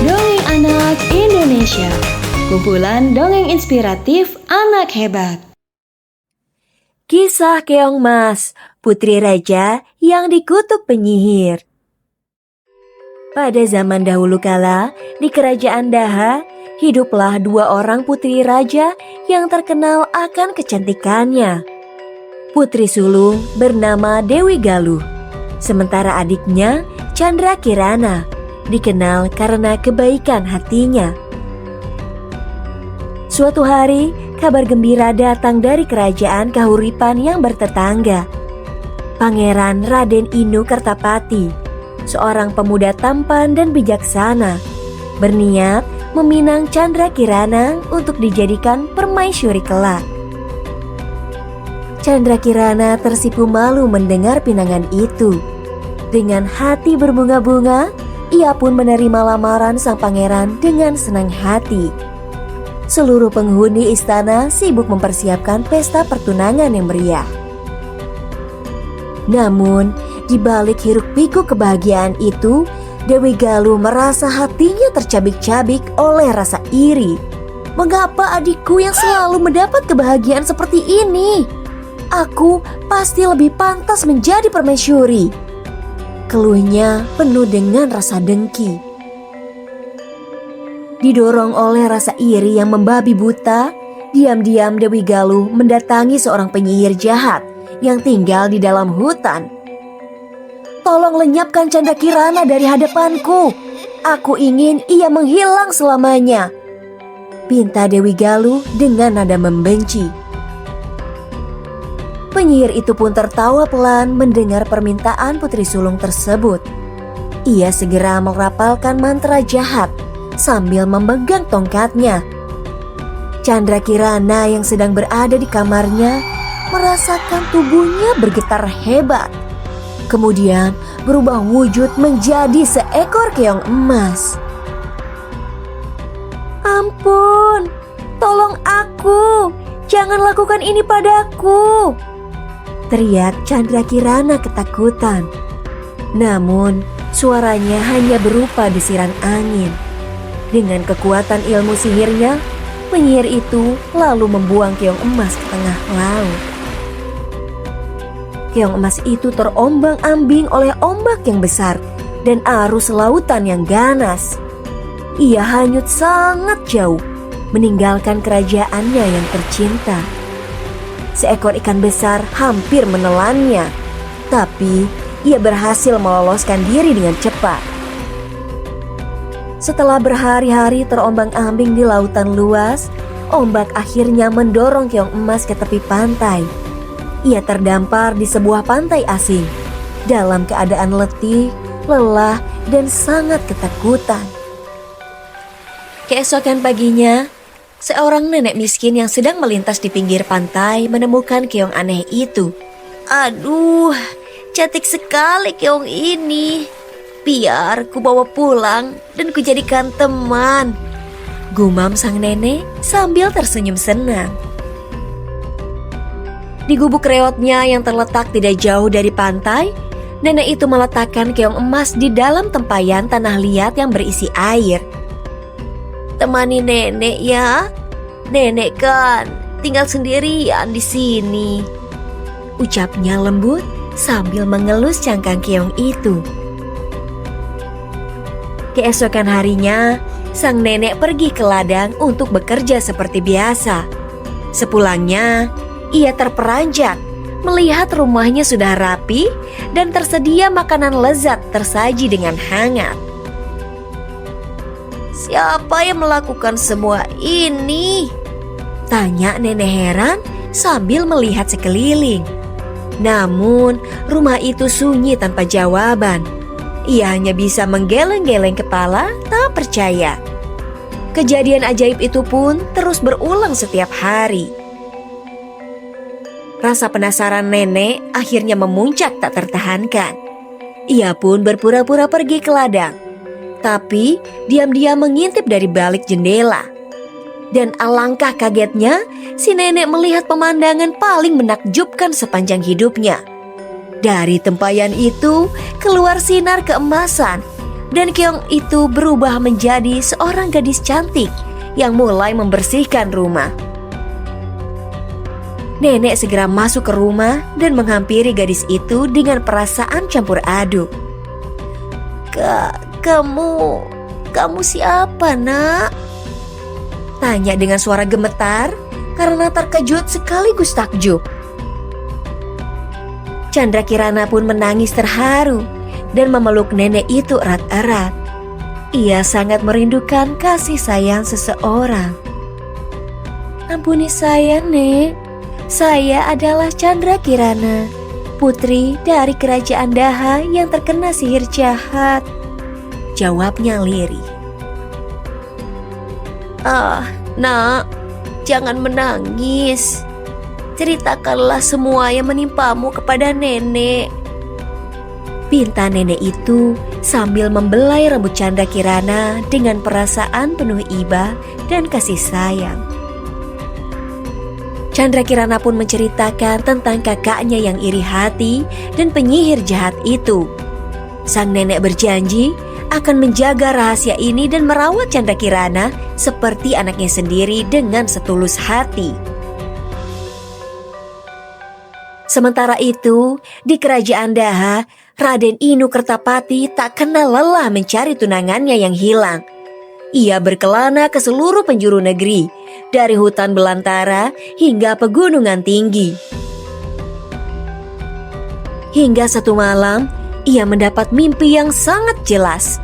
Dongeng Anak Indonesia, kumpulan dongeng inspiratif anak hebat. Kisah Keong Mas, putri raja yang dikutuk penyihir. Pada zaman dahulu kala, di kerajaan Daha, hiduplah dua orang putri raja yang terkenal akan kecantikannya. Putri sulung bernama Dewi Galuh, sementara adiknya Chandra Kirana, dikenal karena kebaikan hatinya. Suatu hari, kabar gembira datang dari kerajaan Kahuripan yang bertetangga. Pangeran Raden Inu Kertapati, seorang pemuda tampan dan bijaksana, berniat meminang Chandra Kirana untuk dijadikan permaisuri kelak. Chandra Kirana tersipu malu mendengar pinangan itu. Dengan hati berbunga-bunga, ia pun menerima lamaran sang pangeran dengan senang hati. Seluruh penghuni istana sibuk mempersiapkan pesta pertunangan yang meriah. Namun, di balik hiruk-pikuk kebahagiaan itu, Dewi Galuh merasa hatinya tercabik-cabik oleh rasa iri. Mengapa adikku yang selalu mendapat kebahagiaan seperti ini? Aku pasti lebih pantas menjadi permaisuri. Keluhnya penuh dengan rasa dengki. Didorong oleh rasa iri yang membabi buta, diam-diam Dewi Galuh mendatangi seorang penyihir jahat yang tinggal di dalam hutan. "Tolong lenyapkan Chandra Kirana dari hadapanku. Aku ingin ia menghilang selamanya," pinta Dewi Galuh dengan nada membenci. Penyihir itu pun tertawa pelan mendengar permintaan putri sulung tersebut. Ia segera merapalkan mantra jahat sambil memegang tongkatnya. Chandra Kirana yang sedang berada di kamarnya merasakan tubuhnya bergetar hebat. Kemudian berubah wujud menjadi seekor keong emas. "Ampun, tolong aku, jangan lakukan ini padaku," teriak Chandra Kirana ketakutan. Namun suaranya hanya berupa desiran angin. Dengan kekuatan ilmu sihirnya, penyihir itu lalu membuang keong emas ke tengah laut. Keong emas itu terombang-ambing oleh ombak yang besar dan arus lautan yang ganas. Ia hanyut sangat jauh, meninggalkan kerajaannya yang tercinta. Seekor ikan besar hampir menelannya, tapi ia berhasil meloloskan diri dengan cepat. Setelah berhari-hari terombang-ambing di lautan luas, ombak akhirnya mendorong keong emas ke tepi pantai. Ia terdampar di sebuah pantai asing, dalam keadaan letih, lelah, dan sangat ketakutan. Keesokan paginya, seorang nenek miskin yang sedang melintas di pinggir pantai menemukan keong aneh itu. "Aduh, cantik sekali keong ini. Biar ku bawa pulang dan ku jadikan teman," gumam sang nenek sambil tersenyum senang. Di gubuk reotnya yang terletak tidak jauh dari pantai, nenek itu meletakkan keong emas di dalam tempayan tanah liat yang berisi air. "Temani nenek ya, nenek kan tinggal sendirian di sini," ucapnya lembut sambil mengelus cangkang keong itu. Keesokan harinya, sang nenek pergi ke ladang untuk bekerja seperti biasa. Sepulangnya, ia terperanjat melihat rumahnya sudah rapi dan tersedia makanan lezat tersaji dengan hangat. "Siapa yang melakukan semua ini?" tanya nenek heran sambil melihat sekeliling. Namun, rumah itu sunyi tanpa jawaban. Ia hanya bisa menggeleng-geleng kepala, tak percaya. Kejadian ajaib itu pun terus berulang setiap hari. Rasa penasaran nenek akhirnya memuncak tak tertahankan. Ia pun berpura-pura pergi ke ladang, tapi diam-diam mengintip dari balik jendela. Dan alangkah kagetnya, si nenek melihat pemandangan paling menakjubkan sepanjang hidupnya. Dari tempayan itu keluar sinar keemasan, dan keong itu berubah menjadi seorang gadis cantik yang mulai membersihkan rumah. Nenek segera masuk ke rumah dan menghampiri gadis itu dengan perasaan campur aduk. Kamu siapa, Nak? Tanya dengan suara gemetar karena terkejut sekaligus takjub. Chandra Kirana pun menangis terharu dan memeluk nenek itu erat-erat. Ia sangat merindukan kasih sayang seseorang. Ampuni saya, Nek. Saya adalah Chandra Kirana, putri dari kerajaan Daha yang terkena sihir jahat, jawabnya lirih. Nak, jangan menangis. Ceritakanlah semua yang menimpamu kepada nenek, pinta nenek itu sambil membelai rambut Chandra Kirana dengan perasaan penuh iba dan kasih sayang. Chandra Kirana pun menceritakan tentang kakaknya yang iri hati dan penyihir jahat itu. Sang nenek berjanji akan menjaga rahasia ini dan merawat Chandra Kirana seperti anaknya sendiri dengan setulus hati. Sementara itu, di kerajaan Daha, Raden Inu Kertapati tak kenal lelah mencari tunangannya yang hilang. Ia berkelana ke seluruh penjuru negeri, dari hutan belantara hingga pegunungan tinggi. Hingga satu malam, ia mendapat mimpi yang sangat jelas.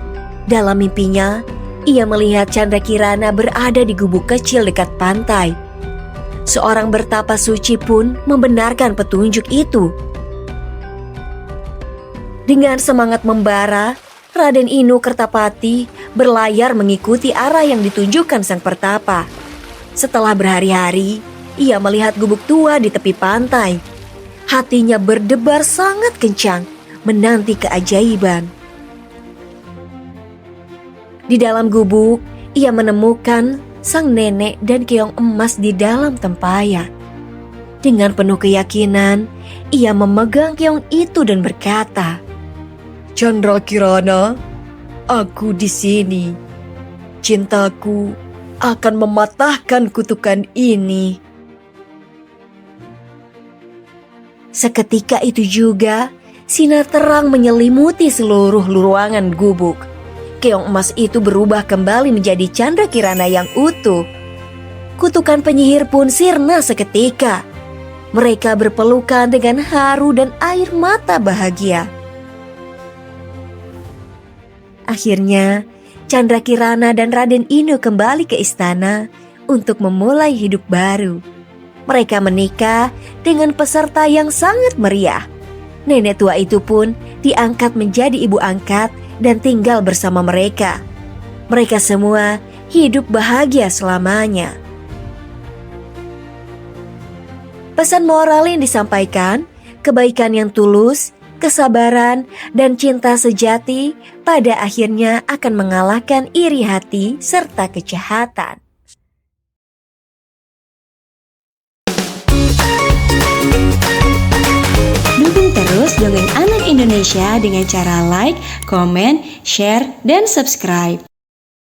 Dalam mimpinya, ia melihat Chandra Kirana berada di gubuk kecil dekat pantai. Seorang bertapa suci pun membenarkan petunjuk itu. Dengan semangat membara, Raden Inu Kertapati berlayar mengikuti arah yang ditunjukkan sang pertapa. Setelah berhari-hari, ia melihat gubuk tua di tepi pantai. Hatinya berdebar sangat kencang, menanti keajaiban. Di dalam gubuk, ia menemukan sang nenek dan keong emas di dalam tempayan. Dengan penuh keyakinan, ia memegang keong itu dan berkata, "Chandra Kirana, aku di sini. Cintaku akan mematahkan kutukan ini." Seketika itu juga, sinar terang menyelimuti seluruh ruangan gubuk. Keong emas itu berubah kembali menjadi Chandra Kirana yang utuh. Kutukan penyihir pun sirna seketika. Mereka berpelukan dengan haru dan air mata bahagia. Akhirnya, Chandra Kirana dan Raden Inu kembali ke istana untuk memulai hidup baru. Mereka menikah dengan peserta yang sangat meriah. Nenek tua itu pun diangkat menjadi ibu angkat dan tinggal bersama mereka. Mereka semua hidup bahagia selamanya. Pesan moral yang disampaikan, kebaikan yang tulus, kesabaran, dan cinta sejati pada akhirnya akan mengalahkan iri hati serta kejahatan. Dukung terus Dongeng Anak Indonesia dengan cara like, komen, share, dan subscribe.